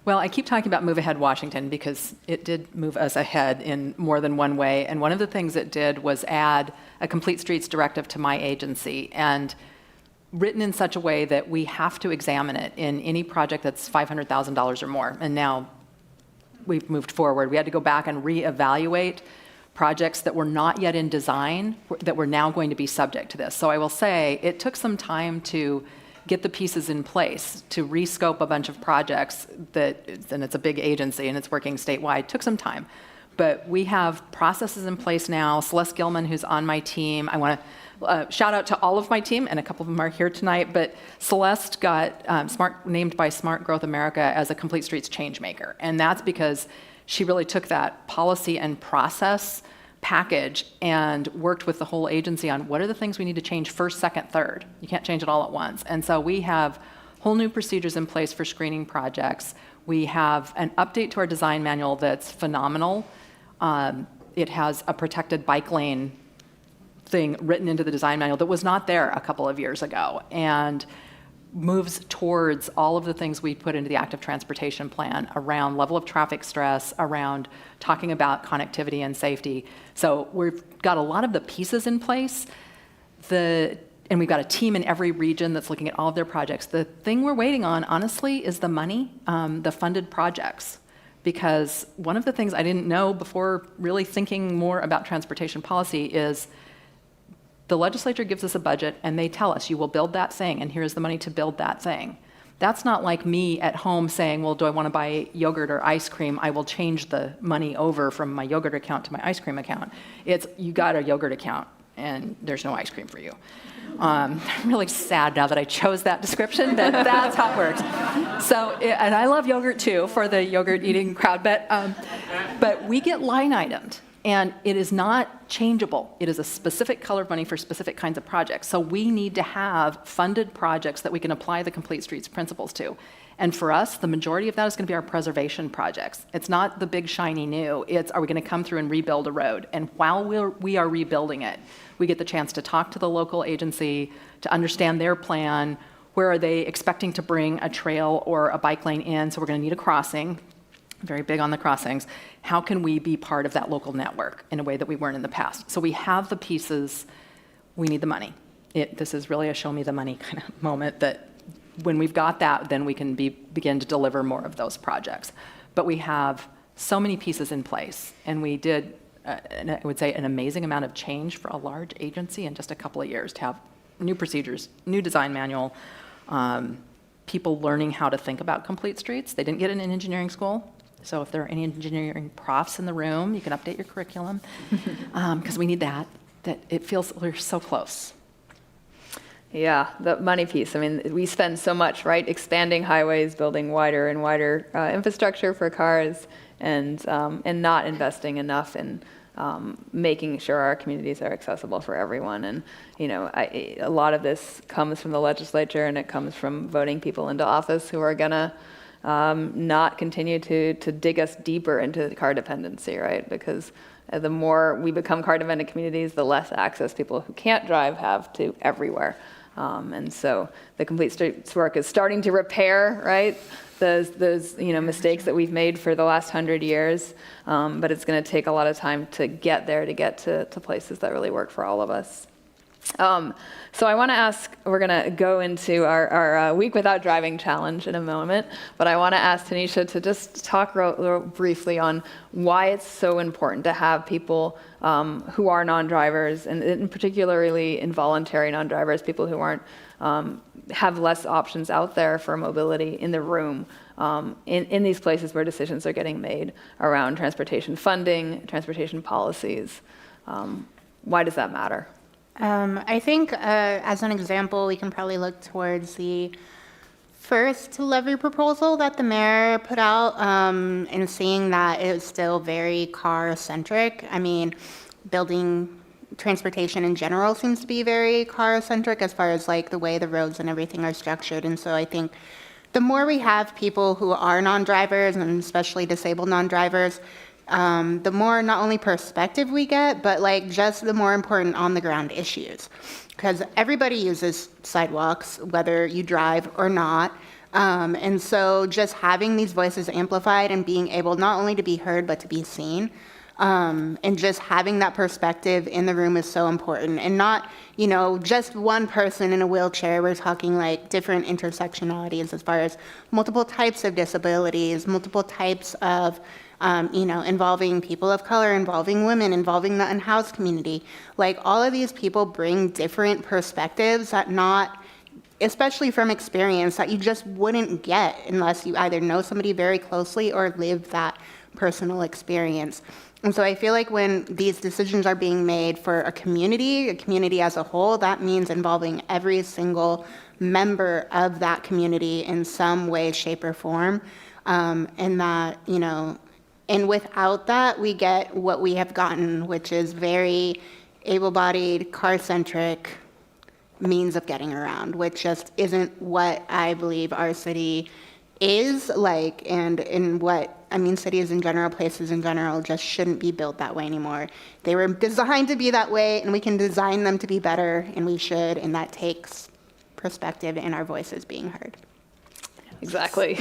Well, I keep talking about Move Ahead Washington because it did move us ahead in more than one way. And one of the things it did was add a complete streets directive to my agency, and written in such a way that we have to examine it in any project that's $500,000 or more. And now we've moved forward. We had to go back and reevaluate projects that were not yet in design that were now going to be subject to this. So I will say it took some time to get the pieces in place, to rescope a bunch of projects and it's a big agency and it's working statewide. It took some time. But we have processes in place now. Celeste Gilman, who's on my team, I want to shout out to all of my team, and a couple of them are here tonight, but Celeste got named by Smart Growth America as a complete streets change maker. And that's because she really took that policy and process package and worked with the whole agency on what are the things we need to change first, second, third. You can't change it all at once. And so we have whole new procedures in place for screening projects. We have an update to our design manual that's phenomenal. It has a protected bike lane thing written into the design manual that was not there a couple of years ago, and moves towards all of the things we put into the active transportation plan around level of traffic stress, around talking about connectivity and safety. So we've got a lot of the pieces in place, and we've got a team in every region that's looking at all of their projects. The thing we're waiting on, honestly, is the money, the funded projects. Because one of the things I didn't know before really thinking more about transportation policy is the legislature gives us a budget and they tell us you will build that thing and here's the money to build that thing. That's not like me at home saying, well, do I want to buy yogurt or ice cream? I will change the money over from my yogurt account to my ice cream account. It's, you got a yogurt account and there's no ice cream for you. I'm really sad now that I chose that description, but that's how it works. So, and I love yogurt too for the yogurt eating crowd, but we get line itemed. And it is not changeable. It is a specific color of money for specific kinds of projects. So we need to have funded projects that we can apply the complete streets principles to. And for us, the majority of that is going to be our preservation projects. It's not the big shiny new. It's, are we going to come through and rebuild a road? And while we are rebuilding it, we get the chance to talk to the local agency, to understand their plan. Where are they expecting to bring a trail or a bike lane in? So we're going to need a crossing. Very big on the crossings. How can we be part of that local network in a way that we weren't in the past? So we have the pieces, we need the money. This is really a show me the money kind of moment, that when we've got that, then we can begin to deliver more of those projects. But we have so many pieces in place, and we did, I would say, an amazing amount of change for a large agency in just a couple of years to have new procedures, new design manual, people learning how to think about complete streets. They didn't get it in engineering school. So if there are any engineering profs in the room, you can update your curriculum, because we need that it feels we're so close. Yeah, the money piece. I mean, we spend so much, right? Expanding highways, building wider and wider infrastructure for cars, and not investing enough in making sure our communities are accessible for everyone. And a lot of this comes from the legislature, and it comes from voting people into office who are gonna not continue to dig us deeper into car dependency, right? Because the more we become car dependent communities, the less access people who can't drive have to everywhere. And so the Complete Streets work is starting to repair, right, those mistakes that we've made for the last 100 years. But it's going to take a lot of time to get there, to get to places that really work for all of us. So I want to ask, we're going to go into our Week Without Driving challenge in a moment, but I want to ask Tanisha to just talk real briefly on why it's so important to have people who are non-drivers, and particularly involuntary non-drivers, people who aren't have less options out there for mobility in the room, in these places where decisions are getting made around transportation funding, transportation policies. Why does that matter? I think as an example, we can probably look towards the first levy proposal that the mayor put out, and seeing that it was still very car-centric. I mean, building transportation in general seems to be very car-centric as far as like the way the roads and everything are structured. And so I think the more we have people who are non-drivers, and especially disabled non-drivers, the more not only perspective we get, but like just the more important on the ground issues. Because everybody uses sidewalks, whether you drive or not. And so just having these voices amplified and being able not only to be heard, but to be seen, and just having that perspective in the room is so important. And not, just one person in a wheelchair. We're talking like different intersectionalities as far as multiple types of disabilities, multiple types of involving people of color, involving women, involving the unhoused community. Like all of these people bring different perspectives that especially from experience, that you just wouldn't get unless you either know somebody very closely or live that personal experience. And so I feel like when these decisions are being made for a community as a whole, that means involving every single member of that community in some way, shape, or form. And that, and without that, we get what we have gotten, which is very able-bodied, car-centric means of getting around, which just isn't what I believe our city is like, and in cities in general, places in general, just shouldn't be built that way anymore. They were designed to be that way, and we can design them to be better, and we should, and that takes perspective and our voices being heard. Exactly.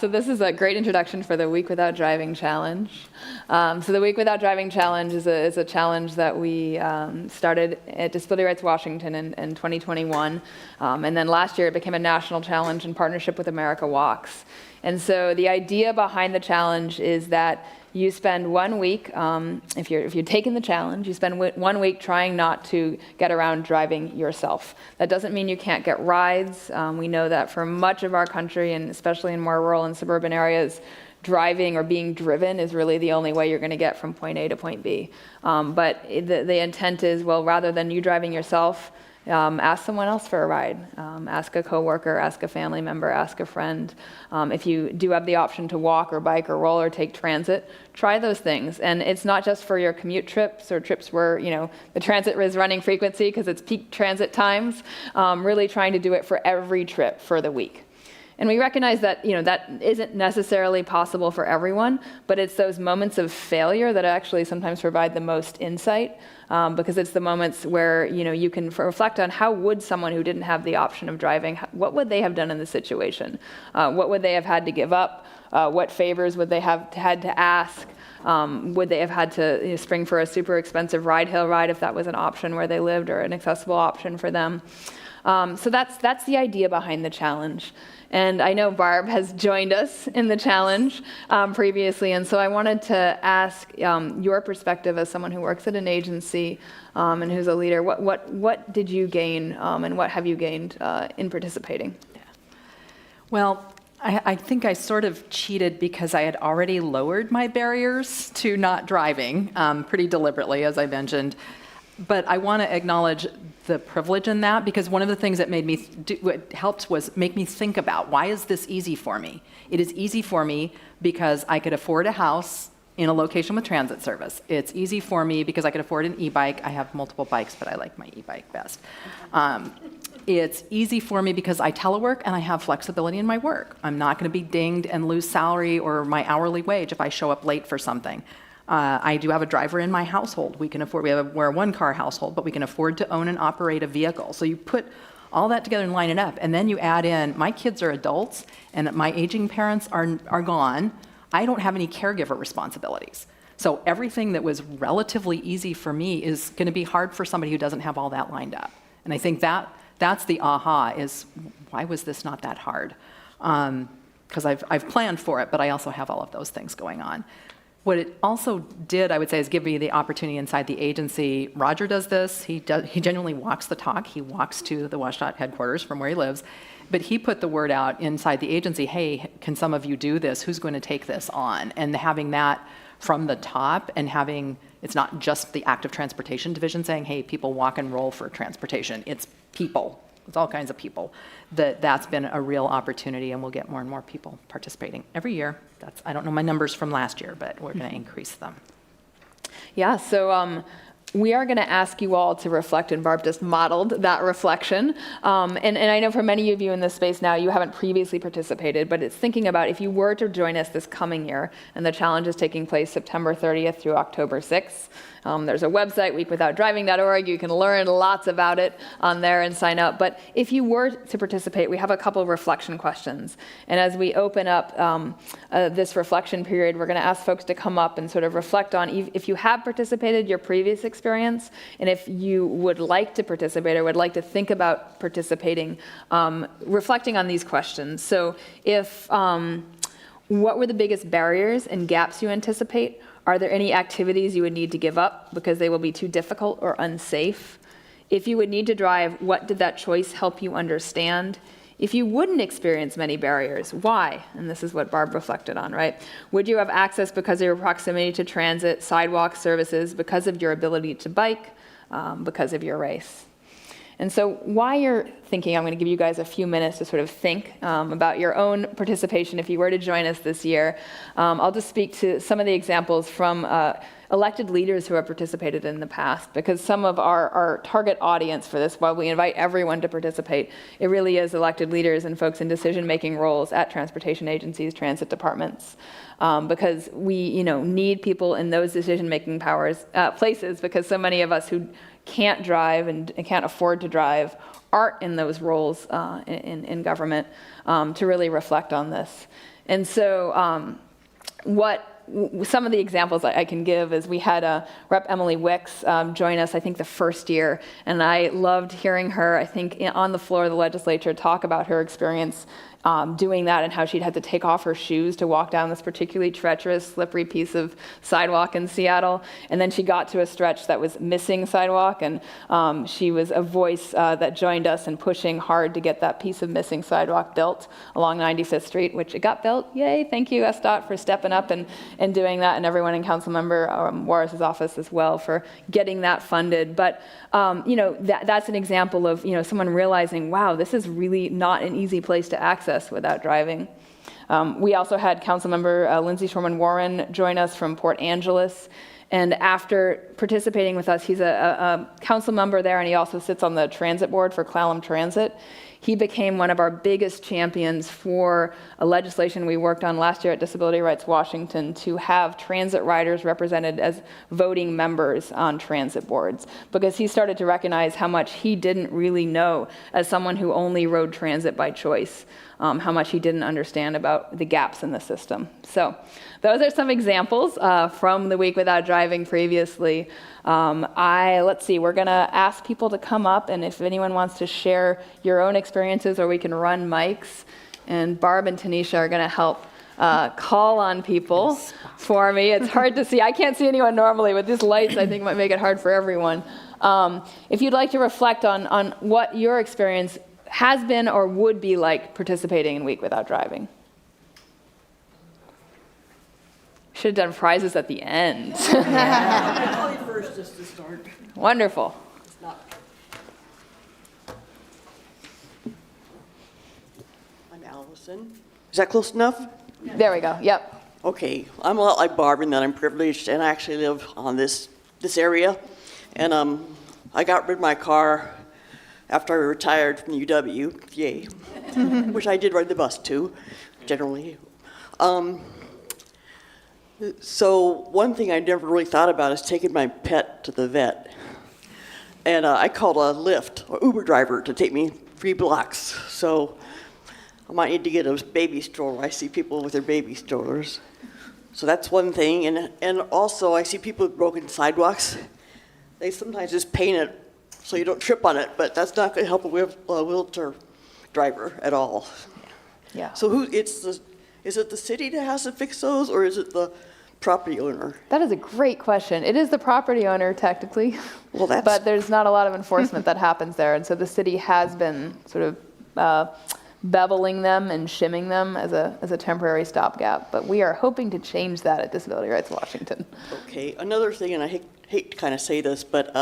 So this is a great introduction for the Week Without Driving Challenge. So the Week Without Driving Challenge is a challenge that we started at Disability Rights Washington in 2021. And then last year it became a national challenge in partnership with America Walks. And so the idea behind the challenge is that you spend 1 week, if you're taking the challenge, you spend 1 week trying not to get around driving yourself. That doesn't mean you can't get rides. We know that for much of our country, and especially in more rural and suburban areas, driving or being driven is really the only way you're going to get from point A to point B. But the intent is, well, rather than you driving yourself, ask someone else for a ride. Ask a coworker, ask a family member, ask a friend. If you do have the option to walk or bike or roll or take transit, try those things. And it's not just for your commute trips or trips where, the transit is running frequency because it's peak transit times. Really trying to do it for every trip for the week. And we recognize that, that isn't necessarily possible for everyone, but it's those moments of failure that actually sometimes provide the most insight, because it's the moments where, you can reflect on how would someone who didn't have the option of driving, what would they have done in this situation? What would they have had to give up? What favors would they have had to ask? Would they have had to spring for a super expensive ride-hail ride if that was an option where they lived or an accessible option for them? So that's the idea behind the challenge. And I know Barb has joined us in the challenge previously, and so I wanted to ask your perspective as someone who works at an agency and who's a leader. What did you gain, and what have you gained in participating? Well, I think I sort of cheated because I had already lowered my barriers to not driving pretty deliberately, as I mentioned. But I want to acknowledge the privilege in that, because one of the things that made me what helped was make me think about, why is this easy for me? It is easy for me because I could afford a house in a location with transit service. It's easy for me because I could afford an e-bike. I have multiple bikes, but I like my e-bike best. It's easy for me because I telework and I have flexibility in my work. I'm not going to be dinged and lose salary or my hourly wage if I show up late for something. I do have a driver in my household. We're a one-car household, but we can afford to own and operate a vehicle. So you put all that together and line it up, and then you add in, my kids are adults and my aging parents are gone. I don't have any caregiver responsibilities. So everything that was relatively easy for me is going to be hard for somebody who doesn't have all that lined up. And I think that's the aha, is why was this not that hard? Because I've planned for it, but I also have all of those things going on. What it also did, I would say, is give me the opportunity inside the agency. Roger does this. He genuinely walks the talk. He walks to the WSDOT headquarters from where he lives. But he put the word out inside the agency, hey, can some of you do this? Who's going to take this on? And having that from the top, and it's not just the active transportation division saying, hey, people walk and roll for transportation. It's people. It's all kinds of people. That's been a real opportunity, and we'll get more and more people participating every year. I don't know my numbers from last year, but we're going to increase them. Yeah, so we are going to ask you all to reflect, and Barb just modeled that reflection. And I know for many of you in this space now, you haven't previously participated, but it's thinking about if you were to join us this coming year, and the challenge is taking place September 30th through October 6th. There's a website, weekwithoutdriving.org. You can learn lots about it on there and sign up. But if you were to participate, we have a couple of reflection questions. And as we open up this reflection period, we're going to ask folks to come up and sort of reflect on if you have participated, your previous experience, and if you would like to participate or would like to think about participating, reflecting on these questions. So what were the biggest barriers and gaps you anticipate? Are there any activities you would need to give up because they will be too difficult or unsafe? If you would need to drive, what did that choice help you understand? If you wouldn't experience many barriers, why? And this is what Barb reflected on, right? Would you have access because of your proximity to transit, sidewalk services, because of your ability to bike, because of your race? And so while you're thinking, I'm going to give you guys a few minutes to sort of think about your own participation if you were to join us this year. I'll just speak to some of the examples from elected leaders who have participated in the past, because some of our target audience for this, while we invite everyone to participate, it really is elected leaders and folks in decision-making roles at transportation agencies, transit departments. Because we need people in those decision-making places, because so many of us who can't drive and can't afford to drive aren't in those roles in government, to really reflect on this. And so some of the examples I can give is we had Rep. Emily Wicks join us, I think, the first year, and I loved hearing her, I think, on the floor of the legislature talk about her experience doing that and how she'd had to take off her shoes to walk down this particularly treacherous, slippery piece of sidewalk in Seattle. And then she got to a stretch that was missing sidewalk, and she was a voice that joined us in pushing hard to get that piece of missing sidewalk built along 95th Street, which it got built. Yay, thank you, SDOT, for stepping up and doing that, and everyone in Councilmember Juarez's office as well for getting that funded. But that's an example of someone realizing, wow, this is really not an easy place to access without driving. We also had Councilmember Lindsay Shorman Warren join us from Port Angeles. And after participating with us, he's a council member there, and he also sits on the transit board for Clallam Transit. He became one of our biggest champions for a legislation we worked on last year at Disability Rights Washington to have transit riders represented as voting members on transit boards, because he started to recognize how much he didn't really know as someone who only rode transit by choice, how much he didn't understand about the gaps in the system. So those are some examples from the Week Without Driving previously. Let's see, we're gonna ask people to come up, and if anyone wants to share your own experiences, or we can run mics, and Barb and Tanisha are gonna help call on people for me. It's hard to see. I can't see anyone normally, but these lights I think might make it hard for everyone. If you'd like to reflect on what your experience has been or would be like participating in Week Without Driving? Should have done prizes at the end. I'll call you first just to start. Wonderful. It's not. I'm Allison. Is that close enough? There we go. Yep. Okay, I'm a lot like Barb in that I'm privileged and I actually live on this area. And I got rid of my car after I retired from UW, yay, which I did ride the bus too, generally. So one thing I never really thought about is taking my pet to the vet. And I called a Lyft or Uber driver to take me 3 blocks. So I might need to get a baby stroller. I see people with their baby strollers. So that's one thing. And also I see people with broken sidewalks. They sometimes just paint it so you don't trip on it, but that's not going to help a wheelchair driver at all. Yeah. So is it the city that has to fix those, or is it the property owner? That is a great question. It is the property owner technically, Well, but there's not a lot of enforcement that happens there. And so the city has been sort of beveling them and shimming them as a temporary stopgap. But we are hoping to change that at Disability Rights Washington. Okay, another thing, and I hate to kind of say this, but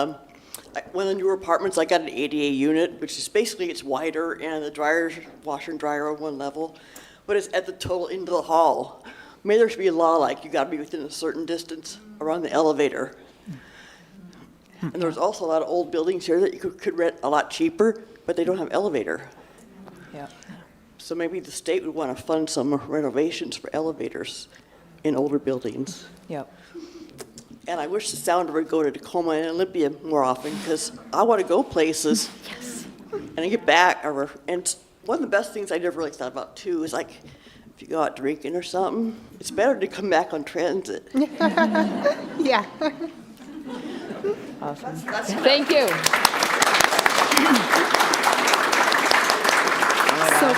one of the newer apartments, I got an ADA unit, which is basically it's wider, and the washer and dryer on one level, but it's at the total end of the hall. Maybe there should be a law like you got to be within a certain distance around the elevator. And there's also a lot of old buildings here that you could rent a lot cheaper, but they don't have elevator. Yeah. So maybe the state would want to fund some renovations for elevators in older buildings. Yep. And I wish the Sounder would go to Tacoma and Olympia more often, because I want to go places. Yes. And I get back. And one of the best things I never really thought about, too, is like, if you go out drinking or something, it's better to come back on transit. Yeah. Awesome. Thank you. So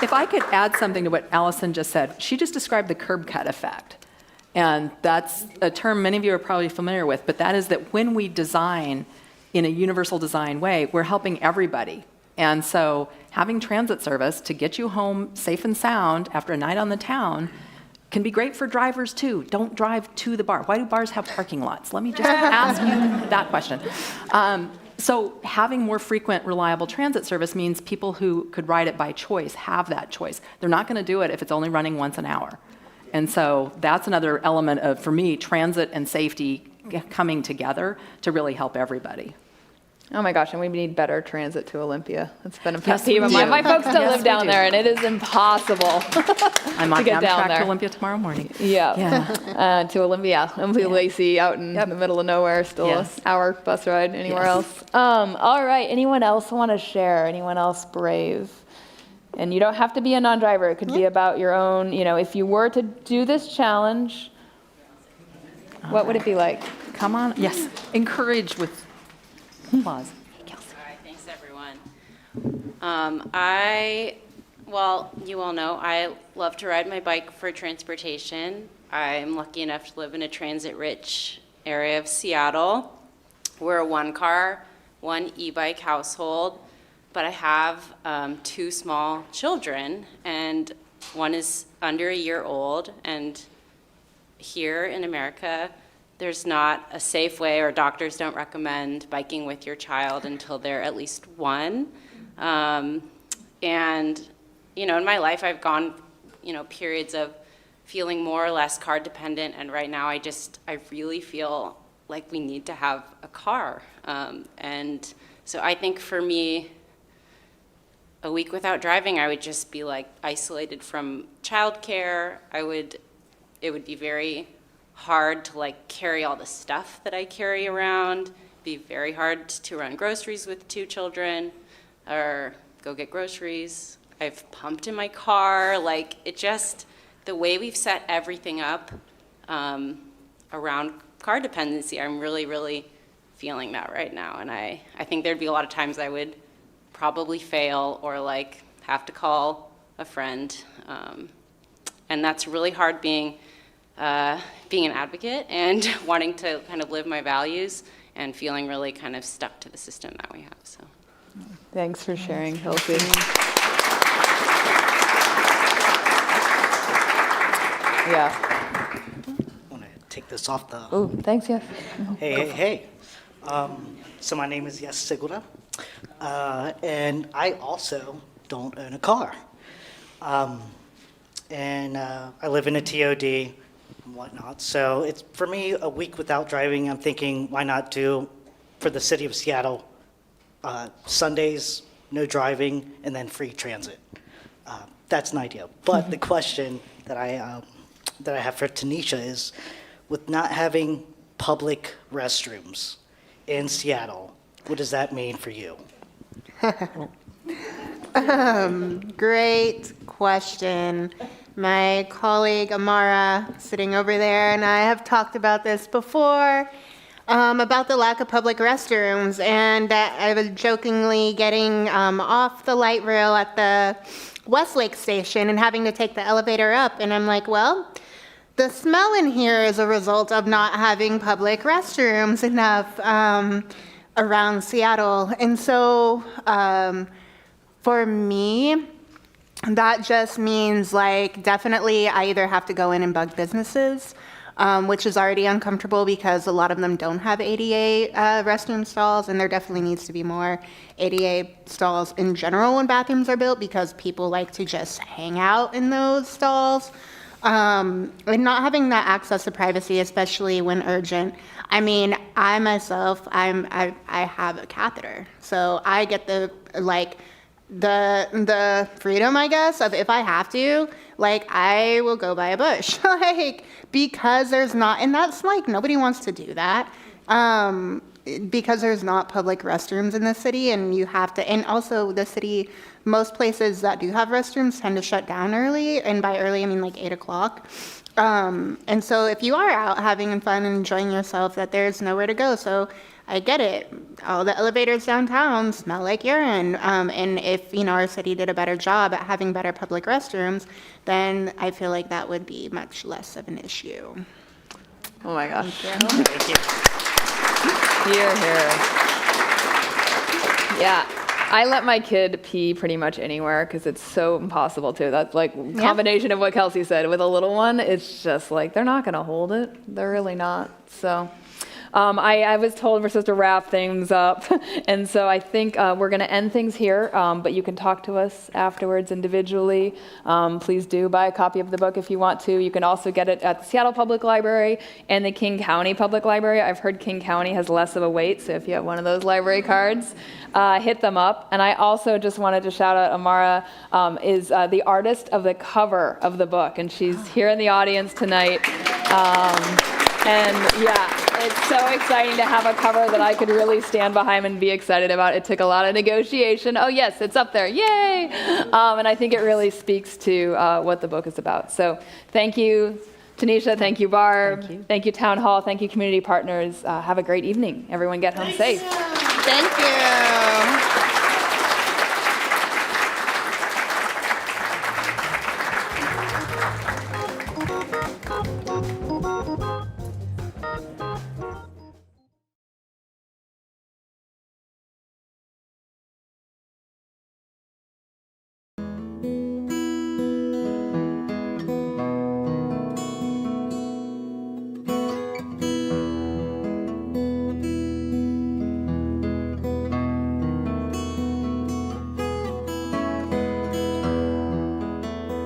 if I could add something to what Allison just said, she just described the curb cut effect. And that's a term many of you are probably familiar with, but that is that when we design in a universal design way, we're helping everybody. And so having transit service to get you home safe and sound after a night on the town can be great for drivers too. Don't drive to the bar. Why do bars have parking lots? Let me just ask you that question. So having more frequent, reliable transit service means people who could ride it by choice have that choice. They're not going to do it if it's only running once an hour. And so that's another element of, for me, transit and safety coming together to really help everybody. Oh my gosh, and we need better transit to Olympia. That's been a pet Yes, peeve we of mine. do. My folks still Yes, live we down do. there, and it is impossible I'm to on get down Amtrak there. to Olympia tomorrow morning. Yeah. To Olympia. Olympia Lacey out in the middle of nowhere, still Yes. an hour bus ride anywhere Yes. else. All right, anyone else want to share? Anyone else brave? And you don't have to be a non-driver. It could be about your own, if you were to do this challenge, what would it be like? Come on, yes, encourage with applause. All right, thanks everyone. You all know, I love to ride my bike for transportation. I'm lucky enough to live in a transit-rich area of Seattle. We're a one-car, one e-bike household, but I have 2 small children, and one is under a year old, and here in America, there's not a safe way, or doctors don't recommend biking with your child until they're at least 1. And, in my life, I've gone, periods of feeling more or less car dependent, and right now I really feel like we need to have a car. And so I think for me, a week without driving, I would just be like isolated from childcare. It would be very hard to like carry all the stuff that I carry around. It'd be very hard to run groceries with 2 children or go get groceries. I've pumped in my car. The way we've set everything up around car dependency, I'm really, really feeling that right now. And I think there'd be a lot of times I would probably fail or have to call a friend. And that's really hard being an advocate and wanting to kind of live my values and feeling really kind of stuck to the system that we have. So, Thanks for sharing, Kelsey. Yeah. I want to take this off the. Oh, thanks, yes. Hey. So my name is Yes Segura, and I also don't own a car. And I live in a TOD and whatnot. So it's for me a week without driving. I'm thinking, why not do for the city of Seattle Sundays, no driving, and then free transit. That's an idea. But the question that I have for Tanisha is, with not having public restrooms in Seattle, what does that mean for you? Great question. My colleague Amara, sitting over there, and I have talked about this before, about the lack of public restrooms. And I was jokingly getting off the light rail at the Westlake station and having to take the elevator up. And I'm like, well, the smell in here is a result of not having public restrooms enough around Seattle. And so for me, that just means like definitely I either have to go in and bug businesses, which is already uncomfortable because a lot of them don't have ADA restroom stalls, and there definitely needs to be more ADA stalls in general when bathrooms are built because people like to just hang out in those stalls. And not having that access to privacy, especially when urgent. I mean, I myself, I have a catheter, so I get the freedom, I guess, of if I have to, like, I will go by a bush, like, because there's not, and that's like, nobody wants to do that, because there's not public restrooms in the city, and you have to, and also the city, most places that do have restrooms tend to shut down early, and by early, I mean like 8 o'clock. And so if you are out having fun and enjoying yourself, that there's nowhere to go. So I get it. All the elevators downtown smell like urine. And if, our city did a better job at having better public restrooms, then I feel like that would be much less of an issue. Oh my gosh. Thank you. Here, here. Yeah. I let my kid pee pretty much anywhere because it's so impossible to. That's like combination of what Kelsey said. With a little one, it's just like they're not going to hold it. They're really not. So I was told we're supposed to wrap things up. And so I think we're going to end things here. But you can talk to us afterwards individually. Please do buy a copy of the book if you want to. You can also get it at the Seattle Public Library and the King County Public Library. I've heard King County has less of a wait. So if you have one of those library cards, hit them up. And I also just wanted to shout out Amara is the artist of the cover of the book. And she's here in the audience tonight. And yeah, it's so exciting to have a cover that I could really stand behind and be excited about. It took a lot of negotiation. Oh yes, it's up there, yay! And I think it really speaks to what the book is about. So thank you, Tanisha, thank you, Barb, thank you, Town Hall, thank you, community partners. Have a great evening. Everyone get home safe. Thank you.